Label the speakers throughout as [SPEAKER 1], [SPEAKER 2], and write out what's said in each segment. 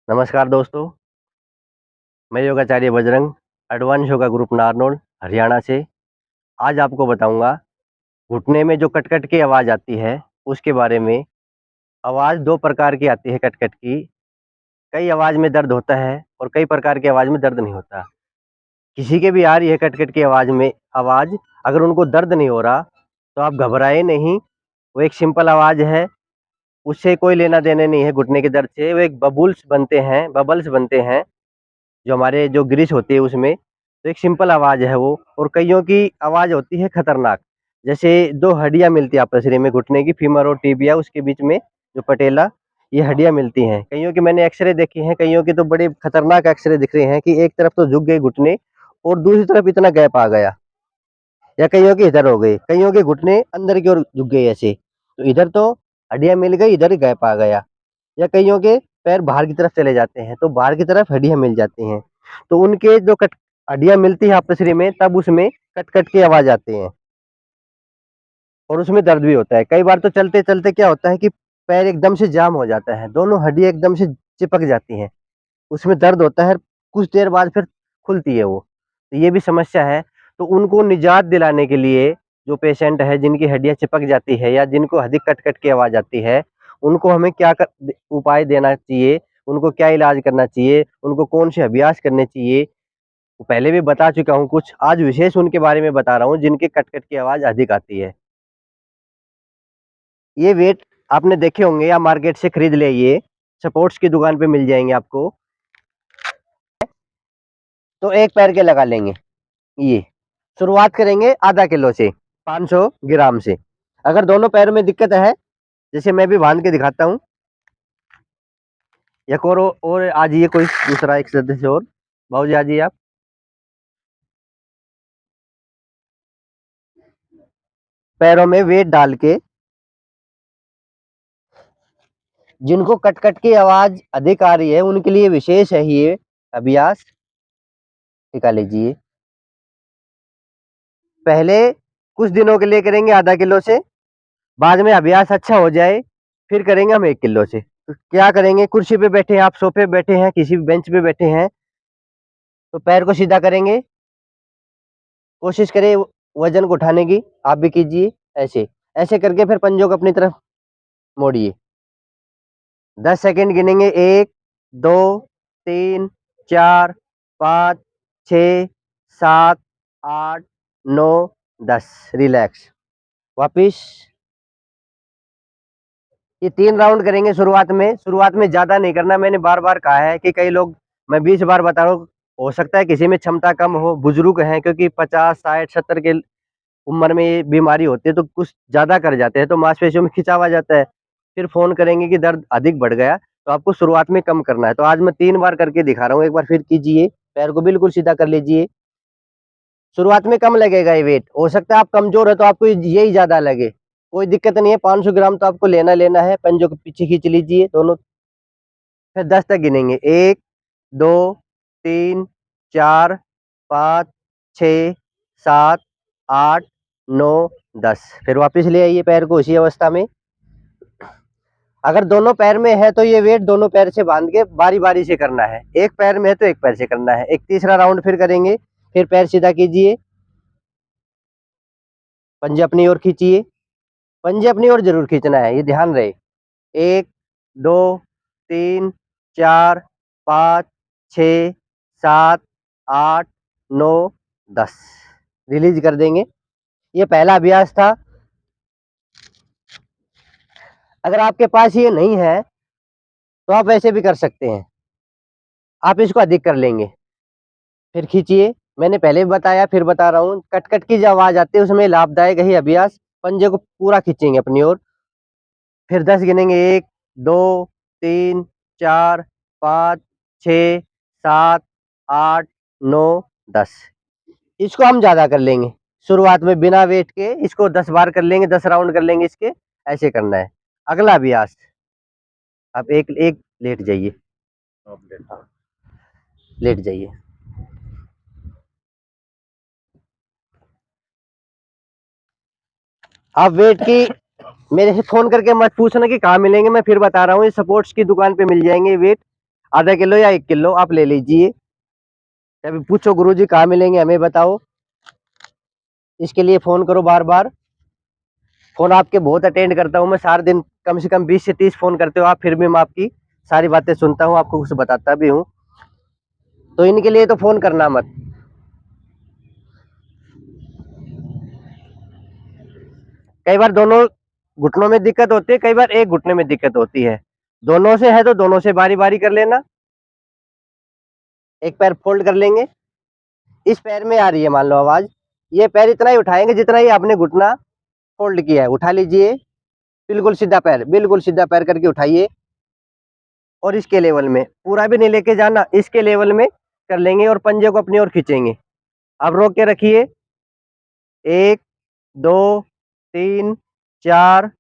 [SPEAKER 1] नमस्कार दोस्तों, मैं योगाचार्य बजरंग, एडवांस योगा ग्रुप नारनौल, हरियाणा से। आज आपको बताऊँगा, घुटने में जो कट-कट की आवाज़ आती है, उसके बारे में। आवाज़ 2 प्रकार की आती है कट-कट की। कई आवाज़ में दर्द होता है और कई प्रकार की आवाज़ में दर्द नहीं होता। किसी के भी आ रही है कट-कट की आवाज़, अगर उनको दर्द नहीं हो रहा, तो आप घबराएँ नहीं। वो एक सिंपल आवाज़ है, उससे कोई लेना-देना नहीं है घुटने के दर्द से। वो एक बबल्स बनते हैं। जो हमारे जो ग्रीस होती है उसमें, तो एक सिंपल आवाज़ है वो। और कइयों की आवाज़ होती है खतरनाक। जैसे 2 हड्डियाँ मिलती है आपस शरीर में, घुटने की फीमर और टिबिया, उसके बीच में जो पटेला, ये हड्डियाँ मिलती हैं। कइयों की मैंने एक्स-रे देखी हैं, कइयों की तो बड़े खतरनाक एक्स-रे दिख रहे हैं कि एक तरफ तो झुक गए घुटने और दूसरी तरफ इतना गैप आ गया, या कइयों के इधर हो गए, कइयों के घुटने अंदर की ओर झुक गए ऐसे। तो इधर तो हड्डियाँ मिल गई, इधर गैप आ गया। या कइयों के पैर बाहर की तरफ चले जाते हैं, तो बाहर की तरफ हड्डियाँ मिल जाती हैं। तो उनके जो कट हड्डियाँ मिलती हैं आपस शरीर में, तब उसमें कट-कट की आवाज़ आती है और उसमें दर्द भी होता है। कई बार तो चलते-चलते क्या होता है कि पैर एकदम से जाम हो जाता है, दोनों हड्डियाँ एकदम से चिपक जाती हैं। उसमें दर्द होता है, कुछ देर बाद फिर खुलती है वो। तो ये भी समस्या है, तो उनको निजात दिलाने के लिए, जो पेशेंट है जिनकी हड्डियाँ चिपक जाती है या जिनको अधिक कट-कट की आवाज़ आती है, उनको हमें क्या उपाय देना चाहिए, उनको क्या इलाज करना चाहिए, उनको कौन से अभ्यास करने चाहिए, पहले भी बता चुका हूँ कुछ, आज विशेष उनके बारे में बता रहा हूँ जिनके कट-कट की आवाज़ अधिक आती है। ये वेट आपने देखे होंगे या मार्केट से खरीद ले ये, स्पोर्ट्स की दुकान पे मिल जाएँगे आपको। तो एक पैर के लगा लेंगे ये। शुरुआत करेंगे आधा किलो से, 500 ग्राम से। अगर दोनों पैरों में दिक्कत है, जैसे मैं भी बांध के दिखाता हूँ। एक और आ जाइए, कोई दूसरा एक सदस्य और। बाबू जी आ जाइए आप। पैरों में वेट डाल के, जिनको कट-कट की आवाज़ अधिक आ रही है, उनके लिए विशेष है ये अभ्यास। टिका लीजिए। पहले कुछ दिनों के लिए करेंगे आधा किलो से, बाद में अभ्यास अच्छा हो जाए, फिर करेंगे हम 1 किलो से। तो क्या करेंगे, कुर्सी पे बैठे हैं आप, सोफे पे बैठे हैं, किसी भी बेंच पे बैठे हैं, तो पैर को सीधा करेंगे, कोशिश करें वज़न को उठाने की, आप भी कीजिए ऐसे। ऐसे करके फिर पंजों को अपनी तरफ मोड़िए। 10 सेकंड गिनेंगे, 1, 2, 3, 4, 5, 6, 7, 8, 9, 10, रिलैक्स। वापिस ये 3 राउंड करेंगे शुरुआत में ज़्यादा नहीं करना। मैंने बार-बार कहा है कि कई लोग, मैं 20 बार बता रहा हूँ, हो सकता है किसी में क्षमता कम हो, बुजुर्ग हैं, क्योंकि 50, 60, 70 के उम्र में ये बीमारी होती है, तो कुछ ज़्यादा कर जाते हैं, तो मांसपेशियों में खिंचाव आ जाता है। फिर फ़ोन करेंगे कि दर्द अधिक बढ़ गया, तो आपको शुरुआत में कम करना है। तो आज मैं 3 बार करके दिखा रहा हूँ, एक बार फिर कीजिए, पैर को बिल्कुल सीधा कर लीजिए। शुरुआत में कम लगेगा ये वेट, हो सकता है आप कमज़ोर हो तो आपको यही ज़्यादा लगे, कोई दिक्कत नहीं है, 500 ग्राम तो आपको लेना है। पंजों को पीछे खींच लीजिए दोनों, फिर 10 तक गिनेंगे, 1, 2, 3, 4, 5, 6, 7, 8, 9, 10। फिर वापस ले आइए पैर को उसी अवस्था में। अगर दोनों पैर में है तो ये वेट दोनों पैर से बांध के बारी-बारी से करना है, एक पैर में है तो एक पैर से करना है। एक तीसरा राउंड फिर करेंगे, फिर पैर सीधा कीजिए, पंजे अपनी ओर खींचिए, पंजे अपनी ओर ज़रूर खींचना है, ये ध्यान रहे। 1, 2, 3, 4, 5, 6, 7, 8, 9, 10, रिलीज़ कर देंगे। ये पहला अभ्यास था। अगर आपके पास ये नहीं है, तो आप ऐसे भी कर सकते हैं, आप इसको अधिक कर लेंगे। फिर खींचिए, मैंने पहले भी बताया, फिर बता रहा हूँ, कट-कट की जो आवाज़ आती है उसमें लाभदायक है ये अभ्यास। पंजे को पूरा खींचेंगे अपनी ओर, फिर 10 गिनेंगे, 1, 2, 3, 4, 5, 6, 7, 8, 9, 10। इसको हम ज़्यादा कर लेंगे, शुरुआत में बिना वेट के इसको 10 बार कर लेंगे, 10 राउंड कर लेंगे इसके, ऐसे करना है। अगला अभ्यास, आप एक एक लेट जाइए, लेट जाइए। आप वेट की मेरे से फ़ोन करके मत पूछना कि कहाँ मिलेंगे, मैं फिर बता रहा हूँ, ये स्पोर्ट्स की दुकान पे मिल जाएँगे वेट। आधा किलो या 1 किलो आप ले लीजिए। कभी पूछो गुरुजी कहाँ मिलेंगे हमें बताओ, इसके लिए फ़ोन करो बार बार। फ़ोन आपके बहुत अटेंड करता हूँ मैं, सारे दिन कम से कम 20 से 30 फ़ोन करते हो आप, फिर भी मैं आपकी सारी बातें सुनता हूँ, आपको कुछ बताता भी हूँ। तो इनके लिए तो फ़ोन करना मत। कई बार दोनों घुटनों में दिक्कत होती है, कई बार एक घुटने में दिक्कत होती है। दोनों से है तो दोनों से बारी बारी कर लेना। एक पैर फोल्ड कर लेंगे, इस पैर में आ रही है मान लो आवाज, ये पैर इतना ही उठाएंगे जितना ही आपने घुटना फोल्ड किया है, उठा लीजिए। बिल्कुल सीधा पैर, बिल्कुल सीधा पैर करके उठाइए और इसके लेवल में, पूरा भी नहीं लेके जाना, इसके लेवल में कर लेंगे और पंजे को अपनी ओर खींचेंगे। अब रोक के रखिए, 1 2 3 4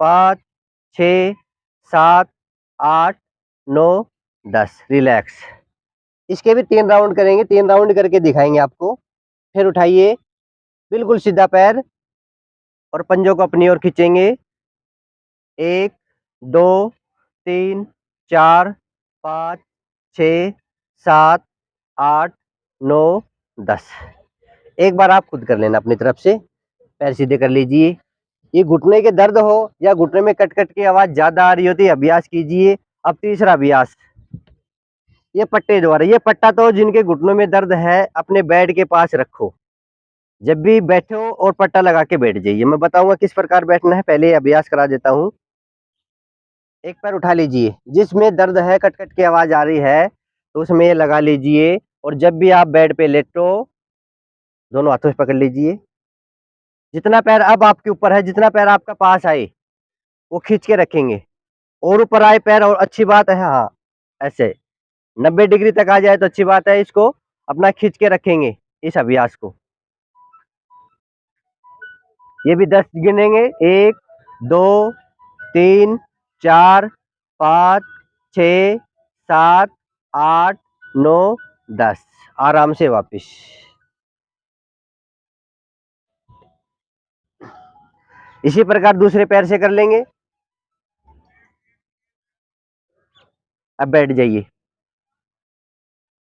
[SPEAKER 1] 5 6 7 8 9 10। रिलैक्स। इसके भी 3 राउंड करेंगे, 3 राउंड करके दिखाएंगे आपको। फिर उठाइए बिल्कुल सीधा पैर और पंजों को अपनी ओर खींचेंगे। 1 2 3 4 5 6 7 8 9 10। एक बार आप खुद कर लेना अपनी तरफ से, पैर सीधे कर लीजिए। ये घुटने के दर्द हो या घुटने में कट कट की आवाज ज्यादा आ रही होती है, अभ्यास कीजिए। अब तीसरा अभ्यास, ये पट्टे द्वारा। ये पट्टा तो जिनके घुटनों में दर्द है अपने बेड के पास रखो, जब भी बैठो और पट्टा लगा के बैठ जाइए। मैं बताऊंगा किस प्रकार बैठना है, पहले अभ्यास करा देता हूँ। एक पैर उठा लीजिए, जिसमें दर्द है, कट कट की आवाज आ रही है तो उसमें ये लगा लीजिए और जब भी आप बेड पे लेटो दोनों हाथों से पकड़ लीजिए। जितना पैर अब आपके ऊपर है, जितना पैर आपका पास आए वो खींच के रखेंगे, और ऊपर आए पैर और अच्छी बात है, हाँ ऐसे 90 डिग्री तक आ जाए तो अच्छी बात है। इसको अपना खींच के रखेंगे इस अभ्यास को। ये भी 10 गिनेंगे, 1 2 3 4 5 6 7 8 9 10। आराम से वापिस। इसी प्रकार दूसरे पैर से कर लेंगे। अब बैठ जाइए।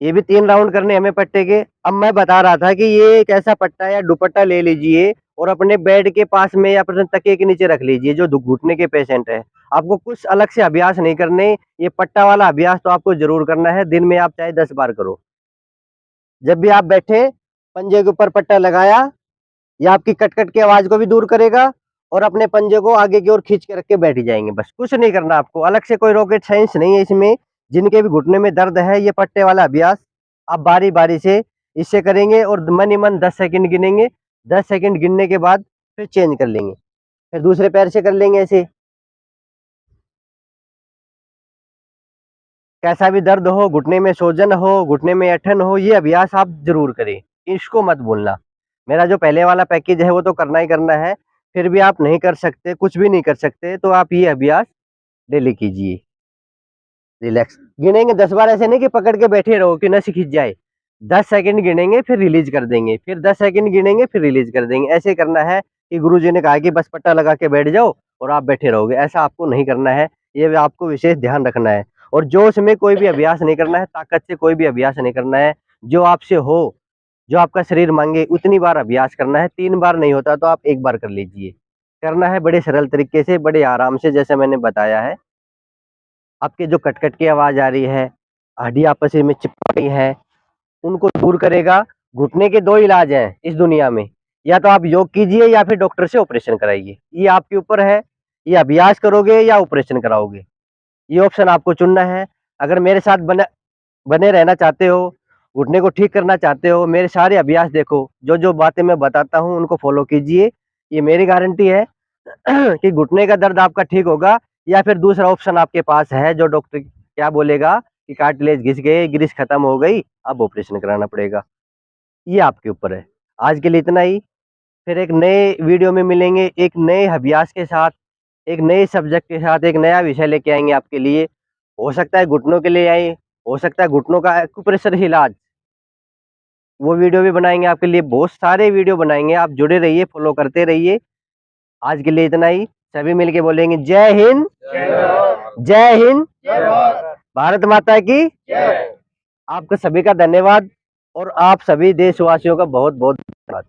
[SPEAKER 1] ये भी 3 राउंड करने हमें पट्टे के। अब मैं बता रहा था कि ये एक ऐसा पट्टा या दुपट्टा ले लीजिए और अपने बेड के पास में या अपने तकिए के नीचे रख लीजिए, जो घुटने के पेशेंट है। आपको कुछ अलग से अभ्यास नहीं करने, ये पट्टा वाला अभ्यास तो आपको जरूर करना है, दिन में आप चाहे 10 बार करो। जब भी आप बैठे पंजे के ऊपर पट्टा लगाया, ये आपकी कट-कट की आवाज को भी दूर करेगा और अपने पंजे को आगे की ओर खींच के रख के बैठ जाएंगे। बस कुछ नहीं करना आपको, अलग से कोई रॉकेट साइंस नहीं है इसमें। जिनके भी घुटने में दर्द है, ये पट्टे वाला अभ्यास आप बारी बारी से इससे करेंगे और मन ही मन 10 सेकंड गिनेंगे। 10 सेकंड गिनने के बाद फिर चेंज कर लेंगे, फिर दूसरे पैर से कर लेंगे। ऐसे कैसा भी दर्द हो, घुटने में सोजन हो, घुटने में ऐंठन हो, ये अभ्यास आप जरूर करें, इसको मत भूलना। मेरा जो पहले वाला पैकेज है वो तो करना ही करना है, फिर भी आप नहीं कर सकते, कुछ भी नहीं कर सकते, तो आप ये अभ्यास डेली कीजिए। रिलैक्स गिनेंगे 10 बार, ऐसे नहीं कि पकड़ के बैठे रहो कि नस खिंच जाए। 10 सेकंड गिनेंगे फिर रिलीज कर देंगे, फिर 10 सेकंड गिनेंगे फिर रिलीज कर देंगे। ऐसे करना है कि गुरुजी ने कहा कि बस पट्टा लगा के बैठ जाओ और आप बैठे रहोगे, ऐसा आपको नहीं करना है। ये आपको विशेष ध्यान रखना है। और जोश में कोई भी अभ्यास नहीं करना है, ताकत से कोई भी अभ्यास नहीं करना है। जो आपसे हो, जो आपका शरीर मांगे उतनी बार अभ्यास करना है। 3 बार नहीं होता तो आप 1 बार कर लीजिए। करना है बड़े सरल तरीके से, बड़े आराम से, जैसे मैंने बताया है। आपके जो कट-कट की आवाज़ आ रही है, हड्डी आपस में चिपक रही है, उनको दूर करेगा। घुटने के 2 इलाज हैं इस दुनिया में, या तो आप योग कीजिए या फिर डॉक्टर से ऑपरेशन कराइए। ये आपके ऊपर है, ये अभ्यास करोगे या ऑपरेशन कराओगे, ये ऑप्शन आपको चुनना है। अगर मेरे साथ बने बने रहना चाहते हो, घुटने को ठीक करना चाहते हो, मेरे सारे अभ्यास देखो, जो-जो बातें मैं बताता हूँ उनको फॉलो कीजिए। ये मेरी गारंटी है कि घुटने का दर्द आपका ठीक होगा। या फिर दूसरा ऑप्शन आपके पास है, जो डॉक्टर क्या बोलेगा कि कार्टिलेज घिस गए, ग्रीस खत्म हो गई, अब ऑपरेशन कराना पड़ेगा। ये आपके ऊपर है। आज के लिए इतना ही, फिर एक नए वीडियो में मिलेंगे, एक नए अभ्यास के साथ, एक नए सब्जेक्ट के साथ, एक नया विषय लेके आएँगे आपके लिए। हो सकता है घुटनों के लिए आएँ, हो सकता है घुटनों का एक्यूप्रेशर इलाज, वो वीडियो भी बनाएँगे आपके लिए। बहुत सारे वीडियो बनाएँगे, आप जुड़े रहिए, फॉलो करते रहिए। आज के लिए इतना ही, सभी मिलके बोलेंगे जय हिंद, जय हिंद, जय भारत। भारत माता की जय। आपका सभी का धन्यवाद और आप सभी देशवासियों का बहुत बहुत धन्यवाद।